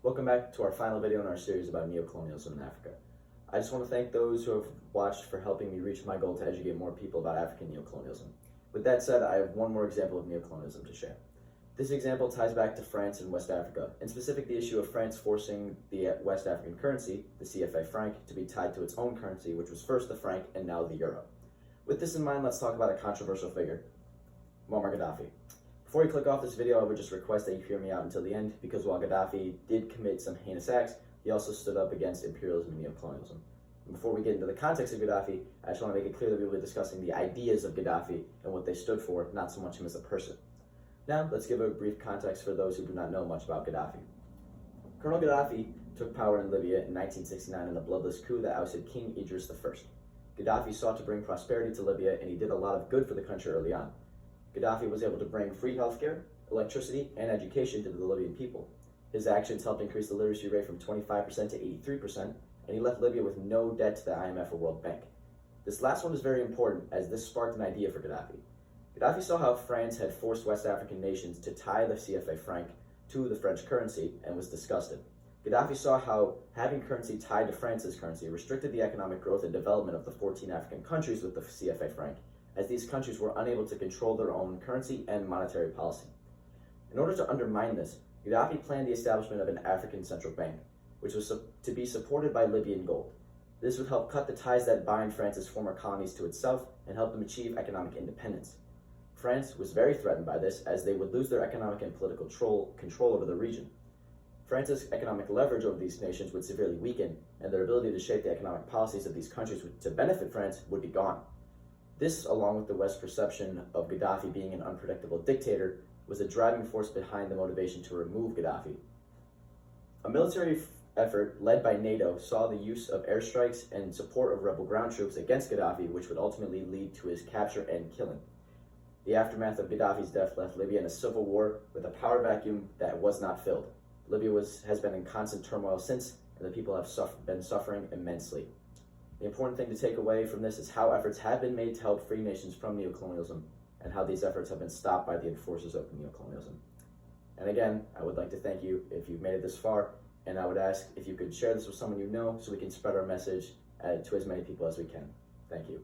Welcome back to our final video in our series about neocolonialism in Africa. I just want to thank those who have watched for helping me reach my goal to educate more people about African neocolonialism. With that said, I have one more example of neocolonialism to share. This example ties back to France and West Africa, in specific the issue of France forcing the West African currency, the CFA franc, to be tied to its own currency, which was first the franc and now the euro. With this in mind, let's talk about a controversial figure, Muammar Gaddafi. Before you click off this video, I would just request that you hear me out until the end, because while Gaddafi did commit some heinous acts, he also stood up against imperialism and neocolonialism. And before we get into the context of Gaddafi, I just want to make it clear that we will be discussing the ideas of Gaddafi and what they stood for, not so much him as a person. Now, let's give a brief context for those who do not know much about Gaddafi. Colonel Gaddafi took power in Libya in 1969 in a bloodless coup that ousted King Idris I. Gaddafi sought to bring prosperity to Libya, and he did a lot of good for the country early on. Gaddafi was able to bring free healthcare, electricity, and education to the Libyan people. His actions helped increase the literacy rate from 25% to 83%, and he left Libya with no debt to the IMF or World Bank. This last one is very important, as this sparked an idea for Gaddafi. Gaddafi saw how France had forced West African nations to tie the CFA franc to the French currency and was disgusted. Gaddafi saw how having currency tied to France's currency restricted the economic growth and development of the 14 African countries with the CFA franc, as these countries were unable to control their own currency and monetary policy. In order to undermine this, Gaddafi planned the establishment of an African central bank, which was to be supported by Libyan gold. This would help cut the ties that bind France's former colonies to itself and help them achieve economic independence. France was very threatened by this, as they would lose their economic and political control over the region. France's economic leverage over these nations would severely weaken, and their ability to shape the economic policies of these countries to benefit France would be gone. This, along with the West's perception of Gaddafi being an unpredictable dictator, was a driving force behind the motivation to remove Gaddafi. A military effort led by NATO saw the use of airstrikes and support of rebel ground troops against Gaddafi, which would ultimately lead to his capture and killing. The aftermath of Gaddafi's death left Libya in a civil war with a power vacuum that was not filled. Libya has been in constant turmoil since, and the people have been suffering immensely. The important thing to take away from this is how efforts have been made to help free nations from neocolonialism, and how these efforts have been stopped by the enforcers of neocolonialism. And again, I would like to thank you if you've made it this far, and I would ask if you could share this with someone you know so we can spread our message to as many people as we can. Thank you.